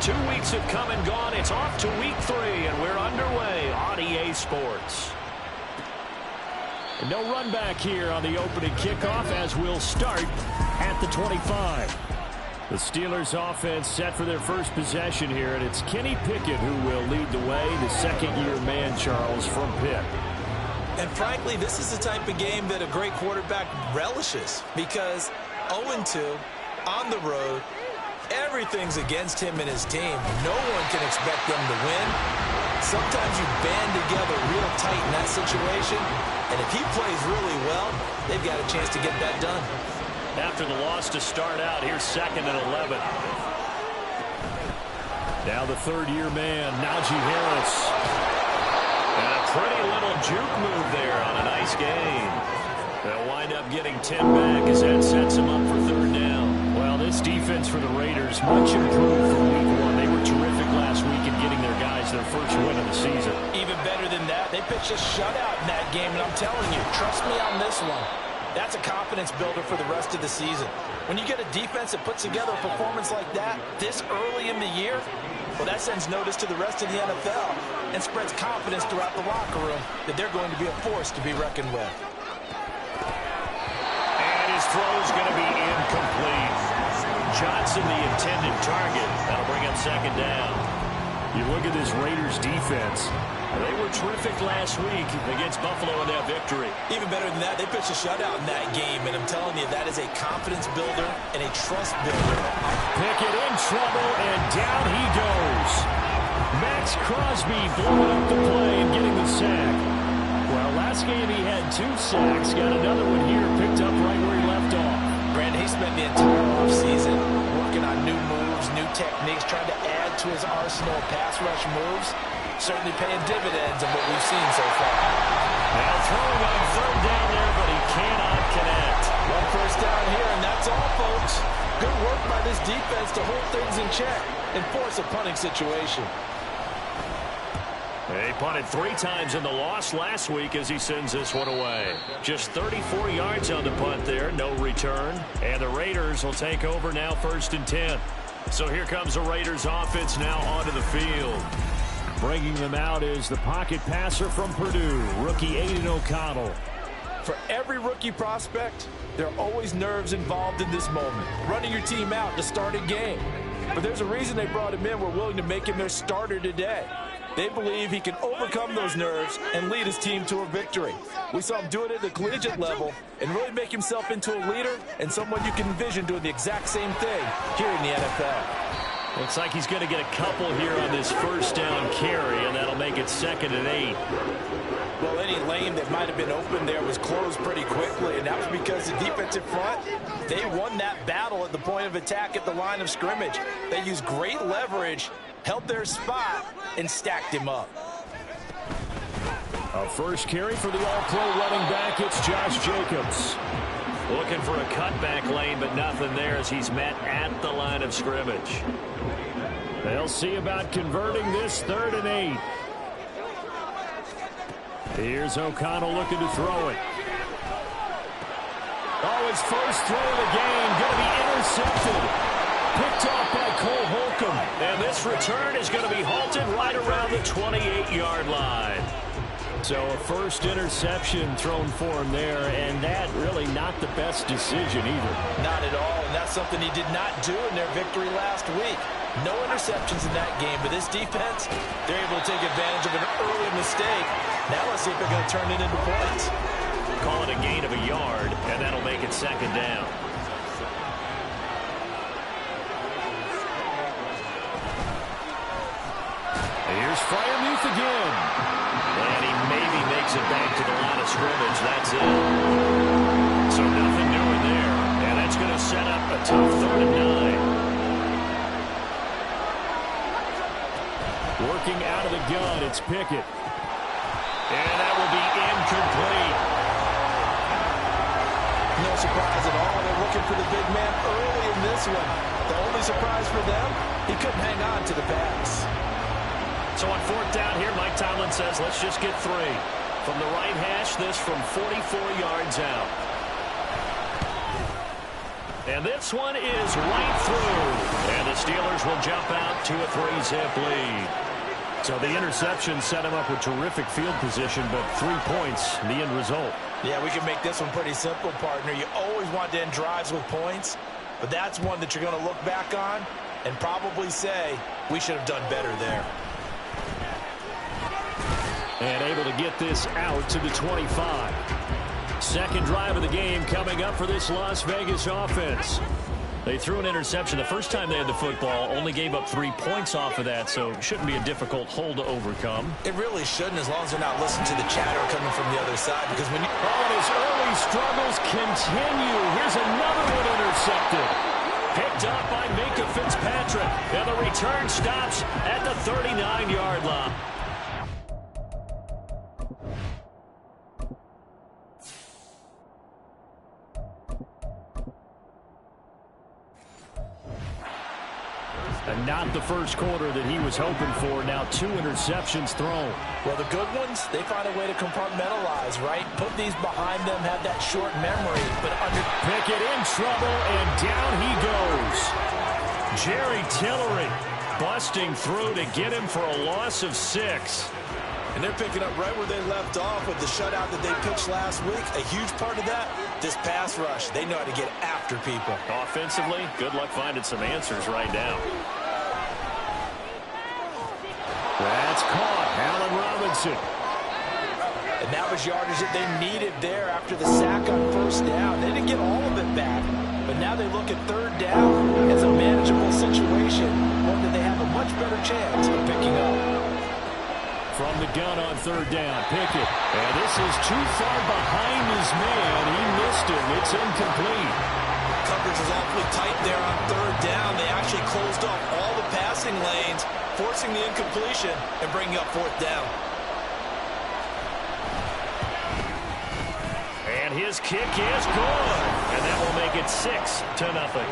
2 weeks have come and gone. It's off to week 3, and we're underway on EA Sports. And no run back here on the opening kickoff as we'll start at the 25. The Steelers offense set for their first possession here, and it's Kenny Pickett who will lead the way, the second-year man, Charles, from Pitt. And frankly, this is the type of game that a great quarterback relishes because 0-2 on the road, everything's against him and his team. No one can expect them to win. Sometimes you band together real tight in that situation, and if he plays really well, they've got a chance to get that done. After the loss to start out, here's 2nd and 11. Now the third-year man, Najee Harris. And a pretty little juke move there on a nice gain. They'll wind up getting 10 back as that sets him up for 3rd down. Well, this defense for the Raiders, much improved from week 1. They were terrific last week in getting their guys their first win of the season. Even better than that, they pitched a shutout in that game, and I'm telling you, trust me on this one. That's a confidence builder for the rest of the season. When you get a defense that puts together a performance like that this early in the year, well, that sends notice to the rest of the NFL and spreads confidence throughout the locker room that they're going to be a force to be reckoned with. And his throw's going to be incomplete. Johnson, the intended target. That'll bring up 2nd down. You look at this Raiders defense. They were terrific last week against Buffalo in that victory. Even better than that, they pitched a shutout in that game, and I'm telling you, that is a confidence builder and a trust builder. Pickett in trouble, and down he goes. Max Crosby blowing up the play and getting the sack. Well, last game he had 2 sacks. Got another one here, picked up right where he left off. Brandon, he spent the entire offseason working on new moves, new techniques, trying to add to his arsenal of pass rush moves. Certainly paying dividends of what we've seen so far. Now throwing on 3rd down there, but he cannot connect. 1 first down here, and that's all, folks. Good work by this defense to hold things in check and force a punting situation. He punted 3 times in the loss last week as he sends this one away. Just 34 yards on the punt there, no return. And the Raiders will take over now 1st and 10. So here comes the Raiders offense now onto the field. Bringing them out is the pocket passer from Purdue, rookie Aiden O'Connell. For every rookie prospect, there are always nerves involved in this moment. Running your team out to start a game. But there's a reason they brought him in. We're willing to make him their starter today. They believe he can overcome those nerves and lead his team to a victory. We saw him do it at the collegiate level and really make himself into a leader and someone you can envision doing the exact same thing here in the NFL. Looks like he's going to get a couple here on this 1st down carry, and that'll make it 2nd and 8. Well, any lane that might have been open there was closed pretty quickly, and that was because the defensive front, they won that battle at the point of attack at the line of scrimmage. They used great leverage, held their spot, and stacked him up. A first carry for the all-pro running back, it's Josh Jacobs. Looking for a cutback lane, but nothing there as he's met at the line of scrimmage. They'll see about converting this 3rd and 8. Here's O'Connell looking to throw it. Oh, his first throw of the game going to be intercepted. Picked off by Cole Holcomb. And this return is going to be halted right around the 28-yard line. So a first interception thrown for him there, and that really not the best decision either. Not at all, and that's something he did not do in their victory last week. No interceptions in that game, but this defense, they're able to take advantage of an early mistake. Now let's see if they're going to turn it into points. Call it a gain of a yard, and that'll make it 2nd down. Here's Freiermuth again. And he maybe makes it back to the line of scrimmage. That's it. So nothing doing there. And that's going to set up a a tough 3rd and 9. Working out of the gun, it's Pickett. And that will be incomplete. No surprise at all. They're looking for the big man early in this one. The only surprise for them, he couldn't hang on to the pass. So on 4th down here, Mike Tomlin says, let's just get 3. From the right hash, this from 44 yards out. And this one is right through. And the Steelers will jump out to a 3-zip lead. So the interception set him up with terrific field position, but 3 points, the end result. Yeah, we can make this one pretty simple, partner. You always want to end drives with points, but that's one that you're going to look back on and probably say, we should have done better there. And able to get this out to the 25. Second drive of the game coming up for this Las Vegas offense. They threw an interception the first time they had the football, only gave up 3 points off of that, so it shouldn't be a difficult hole to overcome. It really shouldn't, as long as they're not listening to the chatter coming from the other side. Because when you... Oh, and his early struggles continue. Here's another one intercepted. Picked up by Minka Fitzpatrick. And the return stops at the 39-yard line. And not the first quarter that he was hoping for. Now 2 interceptions thrown. Well, the good ones, they find a way to compartmentalize, right? Put these behind them, have that short memory. But under Pickett in trouble, and down he goes. Jerry Tillery busting through to get him for a loss of 6. And they're picking up right where they left off with the shutout that they pitched last week. A huge part of that, this pass rush. They know how to get after people. Offensively, good luck finding some answers right now. That's caught. Allen Robinson. And that was yardage that they needed there after the sack on 1st down. They didn't get all of it back, but now they look at 3rd down as a manageable situation, one that they have a much better chance of picking up. From the gun on 3rd down, Pickett. And this is too far behind his man. He missed him. It's incomplete. Coverage was awfully tight there on 3rd down. They actually closed off all the passing lanes, forcing the incompletion and bringing up 4th down. And his kick is good. And that will make it 6-0.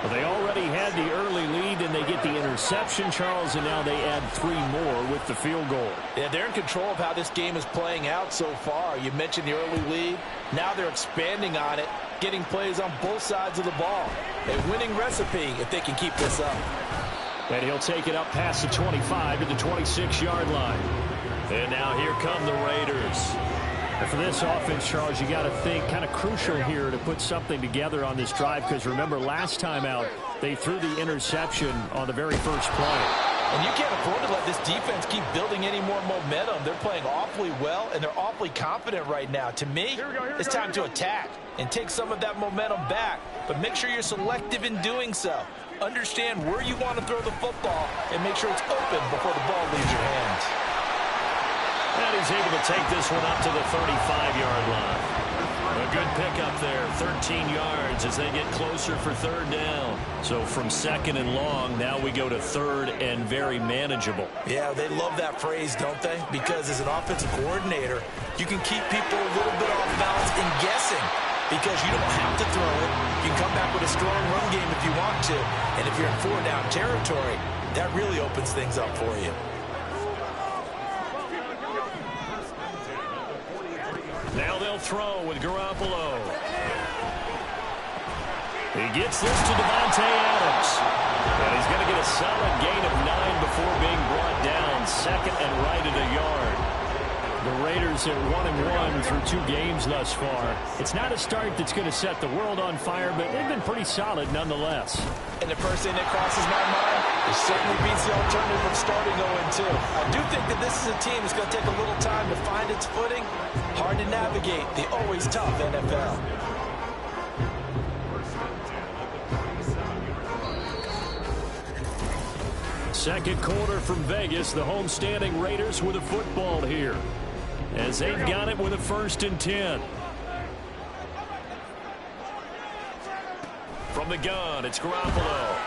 Well, they already had the early lead, and they get the interception, Charles, and now they add 3 more with the field goal. Yeah, they're in control of how this game is playing out so far. You mentioned the early lead. Now they're expanding on it, getting plays on both sides of the ball. A winning recipe if they can keep this up. And he'll take it up past the 25 to the 26-yard line. And now here come the Raiders. And for this offense, Charles, you got to think kind of crucial here to put something together on this drive, because remember last time out they threw the interception on the very first play. And you can't afford to let this defense keep building any more momentum. They're playing awfully well, and they're awfully confident right now. To me, it's time to attack and take some of that momentum back, but make sure you're selective in doing so. Understand where you want to throw the football and make sure it's open before the ball leaves your hands. And he's able to take this one up to the 35-yard line. A good pickup there, 13 yards as they get closer for 3rd down. So from 2nd and long, now we go to 3rd and very manageable. Yeah, they love that phrase, don't they? Because as an offensive coordinator, you can keep people a little bit off balance and guessing, because you don't have to throw it. You can come back with a strong run game if you want to. And if you're in 4-down territory, that really opens things up for you. Now they'll throw with Garoppolo. He gets this to Devontae Adams. And he's going to get a solid gain of 9 before being brought down. 2nd and right at a yard. The Raiders are 1-1 through 2 games thus far. It's not a start that's going to set the world on fire, but they've been pretty solid nonetheless. And the first thing that crosses my mind, it certainly beats the alternative of starting 0-2. I do think that this is a team that's going to take a little time to find its footing. Hard to navigate the always tough NFL. Second quarter from Vegas, the homestanding Raiders with a football here, as they've got it with a 1st and 10. From From the gun, it's Garoppolo.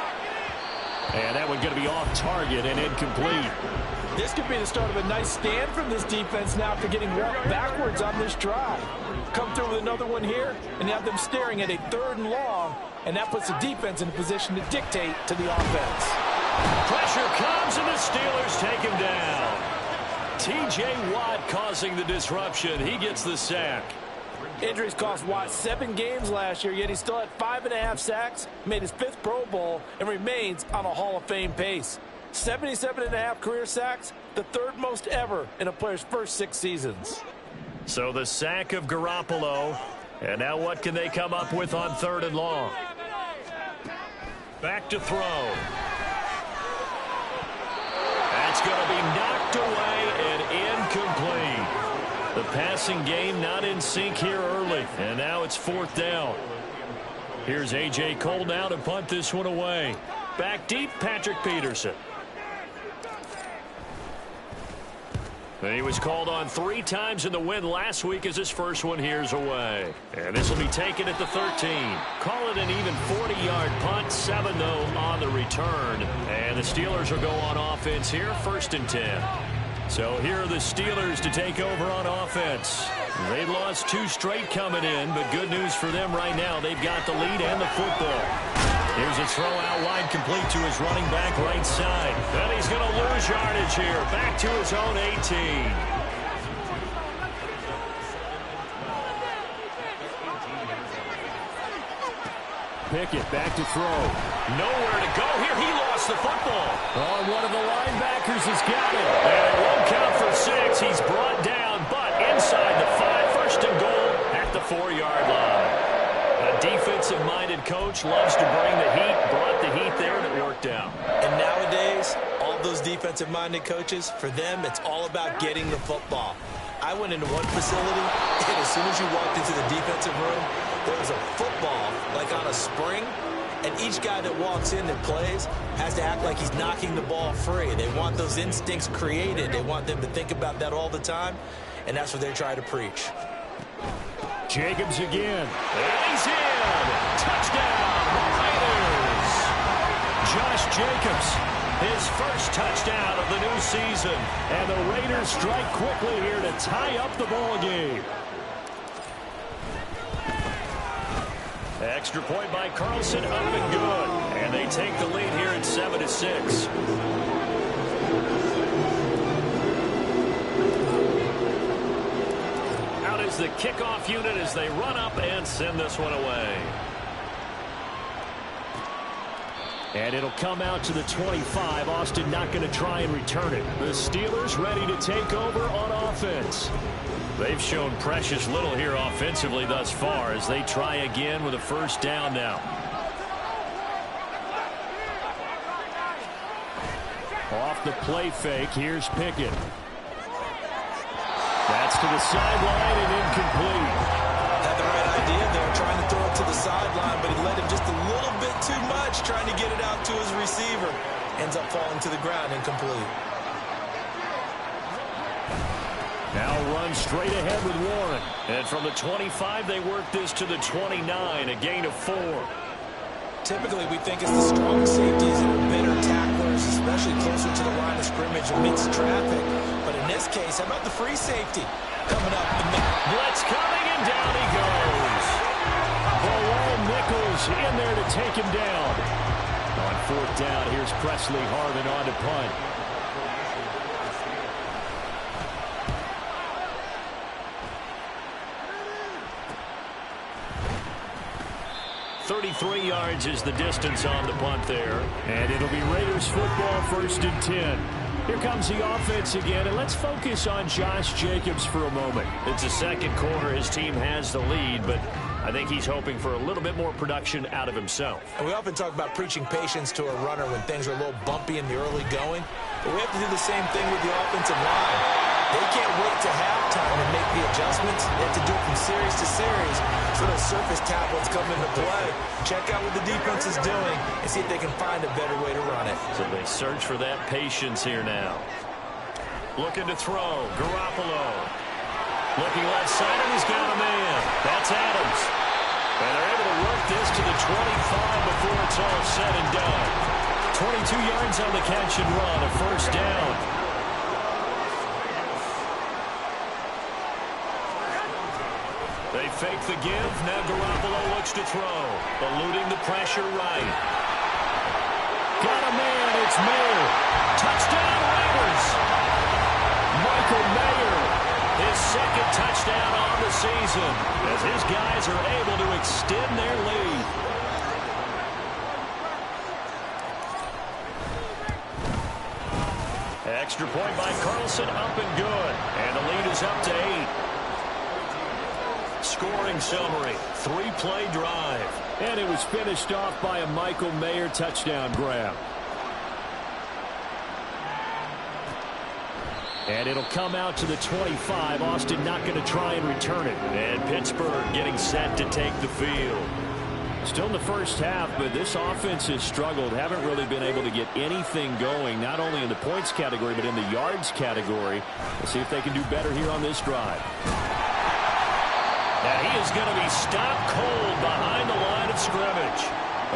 And that one going to be off target and incomplete. This could be the start of a nice stand from this defense now after getting walked backwards on this drive. Come through with another one here, and you have them staring at a 3rd and long, and that puts the defense in a position to dictate to the offense. Pressure comes, and the Steelers take him down. T.J. Watt causing the disruption. He gets the sack. Injuries cost Watt 7 games last year, yet he still had 5.5 sacks, made his 5th Pro Bowl, and remains on a Hall of Fame pace. 77.5 career sacks, the 3rd most ever in a player's first 6 seasons. So the sack of Garoppolo, and now what can they come up with on 3rd and long? Back to throw. That's going to be knocked away and incomplete. The passing game not in sync here early, and now it's 4th down. Here's A.J. Cole now to punt this one away. Back deep, Patrick Peterson. And he was called on 3 times in the win last week as his first one here's away. And this will be taken at the 13. Call it an even 40-yard punt, 7 though on the return. And the Steelers will go on offense here, 1st and 10. So here are the Steelers to take over on offense. They lost 2 straight coming in, but good news for them right now. They've got the lead and the football. Here's a throw out wide, complete to his running back right side. And he's going to lose yardage here, back to his own 18. Pickett back to throw. Nowhere to go here. He lost the football. Oh, one of the linebackers has got it. And it won't count for 6. He's brought down, but inside the 5. 1st and goal at the 4-yard line. A defensive-minded coach loves to bring the heat, brought the heat there, and it worked out. And nowadays, all those defensive-minded coaches, for them, it's all about getting the football. I went into one facility, and as soon as you walked into the defensive room, there was a football, like on a spring, and each guy that walks in and plays has to act like he's knocking the ball free. They want those instincts created. They want them to think about that all the time, and that's what they try to preach. Jacobs again. And he's in. Touchdown, Raiders. Josh Jacobs, his first touchdown of the new season. And the Raiders strike quickly here to tie up the ball game. Extra point by Carlson, up and good. And they take the lead here at 7-6. The kickoff unit as they run up and send this one away. And it'll come out to the 25. Austin not going to try and return it. The Steelers ready to take over on offense. They've shown precious little here offensively thus far as they try again with a 1st down now. Off the play fake, here's Pickett. That's to the sideline and incomplete. Had the right idea there, trying to throw it to the sideline, but he led him just a little bit too much, trying to get it out to his receiver. Ends up falling to the ground, incomplete. Now run straight ahead with Warren. And from the 25, they work this to the 29, a gain of 4. Typically, we think it's the strong safeties that are better tacklers, especially closer to the line of scrimmage amidst traffic. But in this case, how about the free safety coming up? Blitz coming, and down he goes. Barone Nichols in there to take him down. On 4th down, here's Presley Harvin on to punt. .33 yards is the distance on the punt there. And it'll be Raiders football, 1st and 10. Here comes the offense again, and let's focus on Josh Jacobs for a moment. It's the 2nd quarter. His team has the lead, but I think he's hoping for a little bit more production out of himself. And we often talk about preaching patience to a runner when things are a little bumpy in the early going, but we have to do the same thing with the offensive line. They can't wait to halftime and make the adjustments. They have to do it from series to series. So those surface tablets come into play. Check out what the defense is doing and see if they can find a better way to run it. So they search for that patience here now. Looking to throw. Garoppolo. Looking left side, and he's got a man. That's Adams. And they're able to work this to the 25 before it's all said and done. 22 yards on the catch and run, a first down. They fake the give. Now Garoppolo looks to throw. Eluding the pressure right. Got a man. It's Mayer. Touchdown Raiders. Michael Mayer. His second touchdown on the season as his guys are able to extend their lead. Extra point by Carlson, up and good. And the lead is up to 8. Scoring summary, 3-play drive. And it was finished off by a Michael Mayer touchdown grab. And it'll come out to the 25. Austin not going to try and return it. And Pittsburgh getting set to take the field. Still in the first half, but this offense has struggled. Haven't really been able to get anything going, not only in the points category, but in the yards category. Let's see if they can do better here on this drive. Now he is going to be stopped cold behind the line of scrimmage.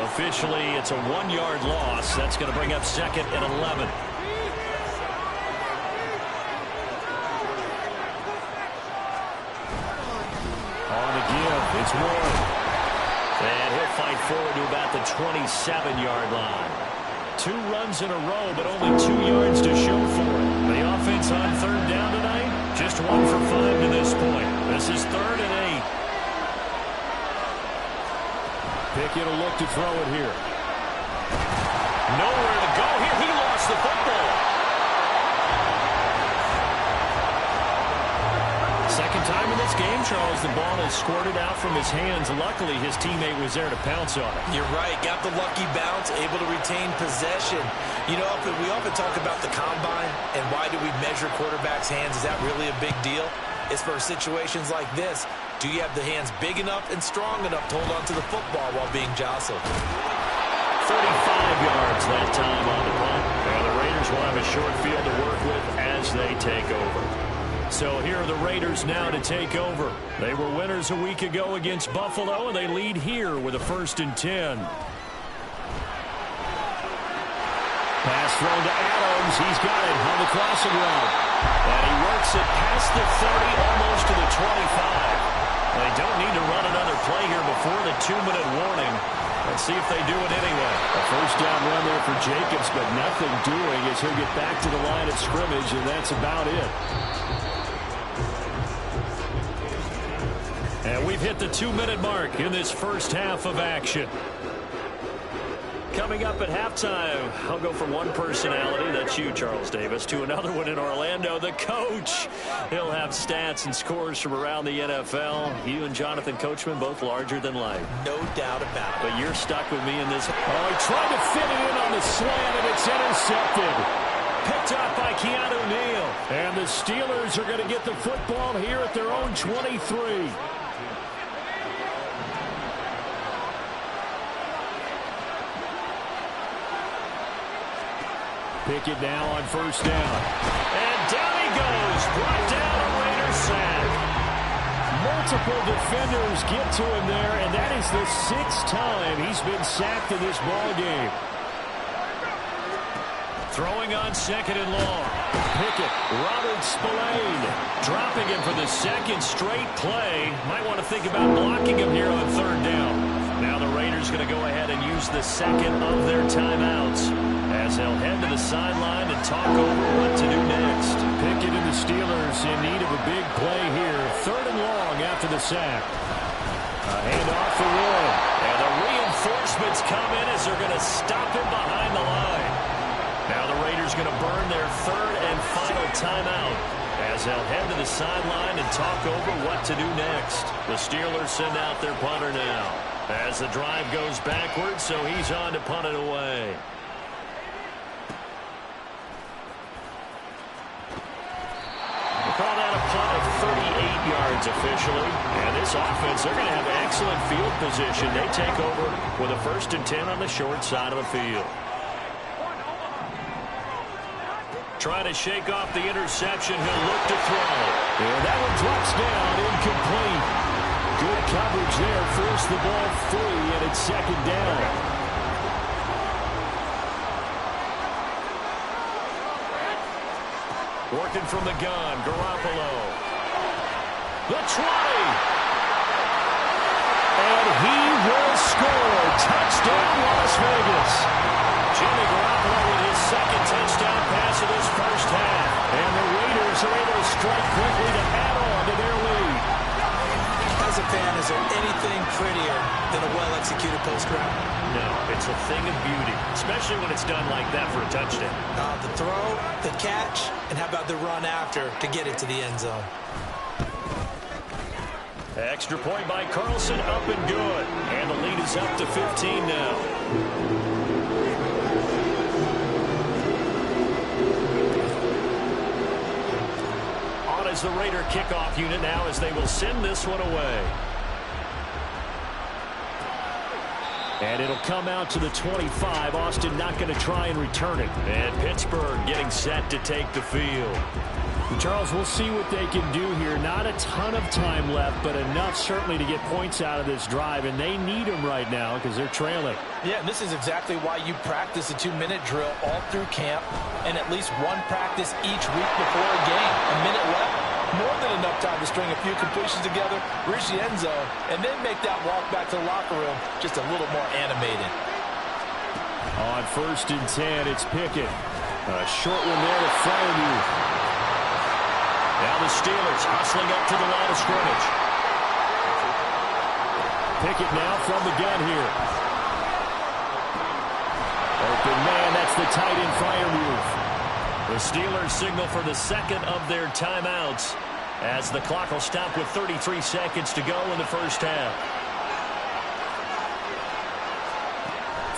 Officially, it's a 1-yard loss. That's going to bring up 2nd and 11. On the give, it's Ward. And he'll fight forward to about the 27-yard line. 2 runs in a row, but only 2 yards to show for it. The offense on 3rd down tonight, just 1 for 5 to this point. This is 3rd and 8. Pickett will look to throw it here. Nowhere to go here. He lost the football. Second time in this game, Charles, the ball has squirted out from his hands. Luckily, his teammate was there to pounce on it. You're right. Got the lucky bounce, able to retain possession. You know, we often talk about the combine and why do we measure quarterbacks' hands. Is that really a big deal? It's for situations like this. Do you have the hands big enough and strong enough to hold on to the football while being jostled? 35 yards that time on the punt. And the Raiders will have a short field to work with as they take over. So here are the Raiders now to take over. They were winners a week ago against Buffalo, and they lead here with a 1st and 10. Pass thrown to Adams. He's got it on the crossing route. And he works it past the 30, almost to the 25. They don't need to run another play here before the 2-minute warning. Let's see if they do it anyway. A first down run there for Jacobs, but nothing doing as he'll get back to the line of scrimmage, and that's about it. And we've hit the 2-minute mark in this first half of action. Coming up at halftime, I'll go from one personality, that's you, Charles Davis, to another one in Orlando, the coach. He'll have stats and scores from around the NFL. You and Jonathan Coachman, both larger than life. No doubt about it. But you're stuck with me in this. Oh, he tried to fit it in on the slant, and it's intercepted. Picked up by Keanu Neal. And the Steelers are going to get the football here at their own 23. Pickett now on first down. And down he goes. Brought down a Raiders sack. Multiple defenders get to him there, and that is the 6th time he's been sacked in this ball game. Throwing on 2nd and long. Pickett, Robert Spillane, dropping him for the 2nd straight play. Might want to think about blocking him here on 3rd down. Now the Raiders going to go ahead and use the 2nd of their timeouts as they'll head to the sideline and talk over what to do next. Pickett and the Steelers in need of a big play here. 3rd and long after the sack. A handoff for Wood. And the reinforcements come in as they're going to stop him behind the line. Now the Raiders going to burn their 3rd and final timeout as they'll head to the sideline and talk over what to do next. The Steelers send out their punter now as the drive goes backwards, so he's on to punt it away. Call that a punt of 38 yards officially. And this offense, they're going to have excellent field position. They take over with a 1st and 10 on the short side of the field. Trying to shake off the interception. He'll look to throw. And that one drops down incomplete. Good coverage there forced the ball free, and it's second down. Working from the gun, Garoppolo. The 20. And he will score. Touchdown, Las Vegas. Jimmy Garoppolo with his second touchdown pass of this first half. And the Raiders are able to strike quickly to add on to their lead. As a fan, is there anything prettier than a well-executed post route? No, it's a thing of beauty, especially when it's done like that for a touchdown. The throw, the catch, and how about the run after to get it to the end zone? Extra point by Carlson, up and good. And the lead is up to 15 now. On as the Raider kickoff unit now as they will send this one away. And it'll come out to the 25. Austin not going to try and return it. And Pittsburgh getting set to take the field. Charles, we'll see what they can do here. Not a ton of time left, but enough certainly to get points out of this drive, and they need them right now because they're trailing. Yeah, and this is exactly why you practice a 2-minute drill all through camp and at least one practice each week before a game. A minute left, more than enough time to string a few completions together, reach the end zone, and then make that walk back to the locker room just a little more animated. On 1st and 10, it's Pickett. A short one there to Freiermuth. Now the Steelers hustling up to the line of scrimmage. Pickett now from the gun here. Open man, that's the tight end Freiermuth. The Steelers signal for the second of their timeouts as the clock will stop with 33 seconds to go in the first half.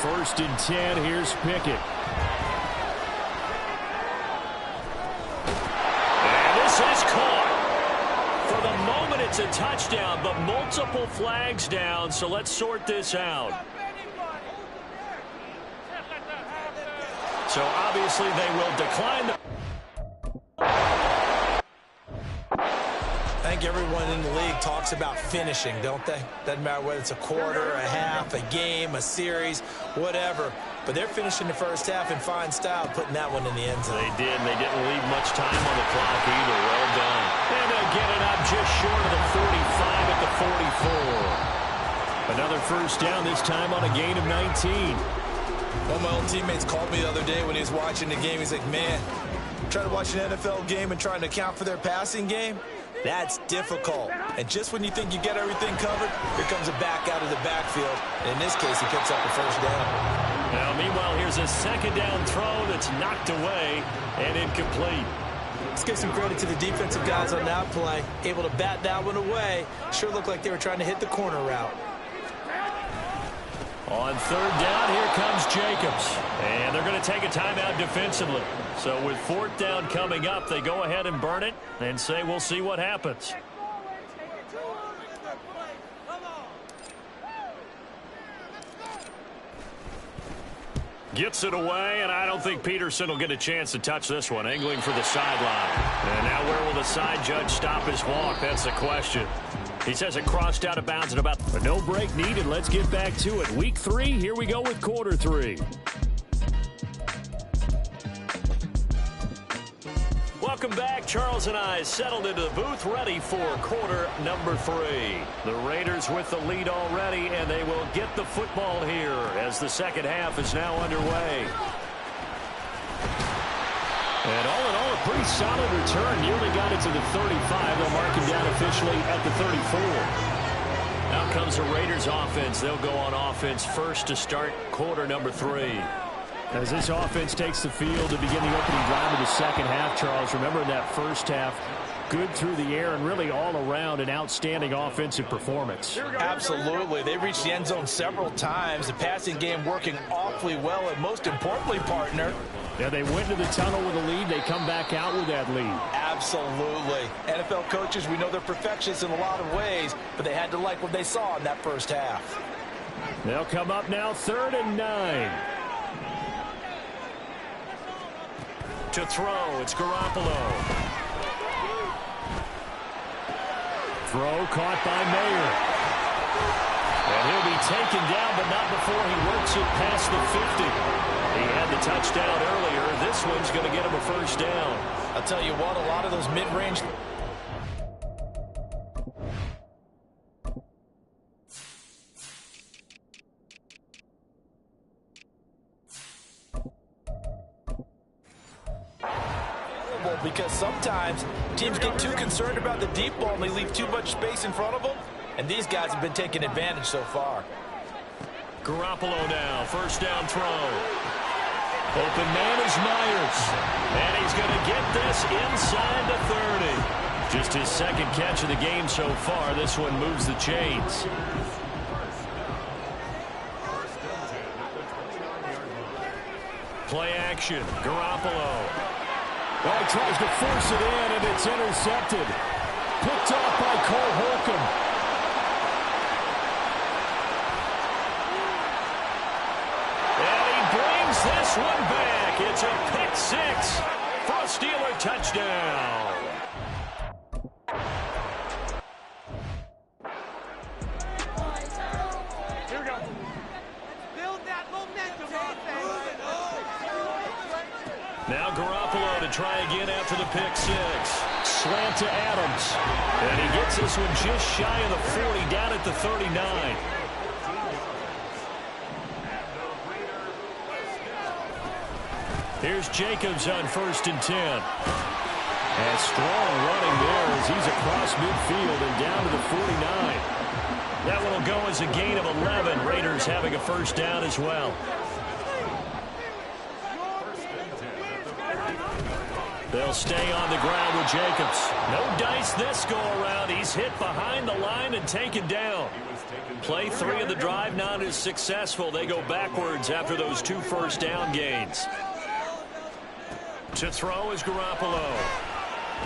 1st and 10, here's Pickett. Is caught. For the moment, it's a touchdown, but multiple flags down, so let's sort this out. So obviously they will decline the... I think everyone in the league talks about finishing, don't they? Doesn't matter whether it's a quarter, a half, a game, a series, whatever. But they're finishing the first half in fine style, putting that one in the end zone. They did, and they didn't leave much time on the clock either. Well done. And they'll get it up just short of the 45 at the 44. Another first down, this time on a gain of 19. One of my old teammates called me the other day when he was watching the game. He's like, man, trying to watch an NFL game and trying to account for their passing game? That's difficult. And just when you think you get everything covered, here comes a back out of the backfield. And in this case, he picks up a first down. Now, meanwhile, here's a second down throw that's knocked away and incomplete. Let's give some credit to the defensive guys on that play. Able to bat that one away. Sure looked like they were trying to hit the corner route. On 3rd down, here comes Jacobs. And they're going to take a timeout defensively. So with 4th down coming up, they go ahead and burn it and say we'll see what happens. Gets it away, and I don't think Peterson will get a chance to touch this one. Angling for the sideline. And now where will the side judge stop his walk? That's the question. He says it crossed out of bounds at about... But no break needed. Let's get back to it. Week 3, here we go with quarter 3. Welcome back. Charles and I settled into the booth, ready for quarter number 3. The Raiders with the lead already, and they will get the football here as the second half is now underway. And all in all, a pretty solid return. Nearly got it to the 35. They'll mark him down officially at the 34. Now comes the Raiders offense. They'll go on offense first to start quarter number 3. As this offense takes the field to begin the opening drive of the second half, Charles, remember in that first half, good through the air and really all around an outstanding offensive performance. Absolutely. They reached the end zone several times. The passing game working awfully well, and most importantly, partner, yeah, they went to the tunnel with a lead. They come back out with that lead. Absolutely. NFL coaches, we know they're perfectionists in a lot of ways, but they had to like what they saw in that first half. They'll come up now 3rd and 9. To throw, it's Garoppolo. Throw caught by Mayer. And he'll be taken down, but not before he works it past the 50. He had the touchdown earlier. This one's going to get him a first down. I'll tell you what, a lot of those mid-range... because sometimes teams get too concerned about the deep ball and they leave too much space in front of them, and these guys have been taking advantage so far. Garoppolo now, first down throw. Open man is Myers, and he's going to get this inside the 30. Just his second catch of the game so far. This one moves the chains. Play action, Garoppolo. Well, he tries to force it in, and it's intercepted. Picked off by Cole Holcomb. And he brings this one back. It's a pick six for a Steeler touchdown. Here we go. Build that momentum offense. Now Garoppolo to try again after the pick six. Slant to Adams. And he gets this one just shy of the 40, down at the 39. Here's Jacobs on 1st and 10. And strong running there as he's across midfield and down to the 49. That one will go as a gain of 11. Raiders having a first down as well. They'll stay on the ground with Jacobs. No dice this go around. He's hit behind the line and taken down. Play 3 of the drive not as successful. They go backwards after those 2 first down gains. To throw is Garoppolo.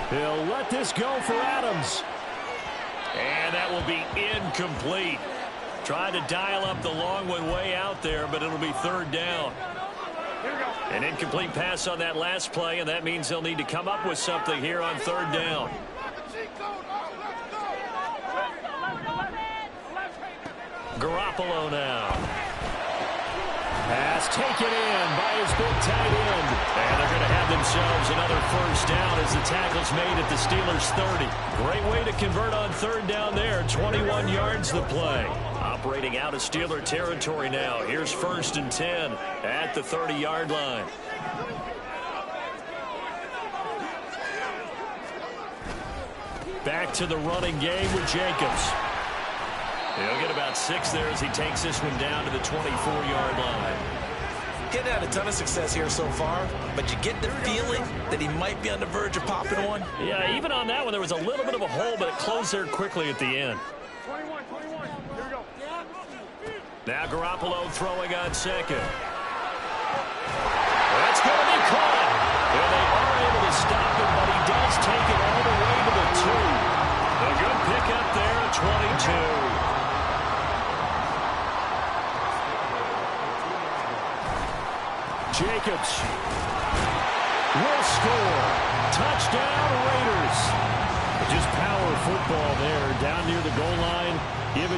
He'll let this go for Adams. And that will be incomplete. Tried to dial up the long one way out there, but it'll be 3rd down. An incomplete pass on that last play, and that means they'll need to come up with something here on 3rd down. Garoppolo now. Pass taken in by his big tight end. And they're going to have themselves another first down as the tackle's made at the Steelers' 30. Great way to convert on 3rd down there. 21 yards the play. Operating out of Steeler territory now. Here's 1st and 10 at the 30-yard line. Back to the running game with Jacobs. He'll get about 6 there as he takes this one down to the 24-yard line. Getting had a ton of success here so far, but you get the feeling that he might be on the verge of popping one. Yeah, even on that one, there was a little bit of a hole, but it closed there quickly at the end. 21. Here we go. Now Garoppolo throwing on 2nd. That's going to be caught. And they are able to stop him, but he does take it all the way to the 2. A good pickup there at 22. Jacobs will score. Touchdown, Raiders. Just power football there down near the goal line. Give it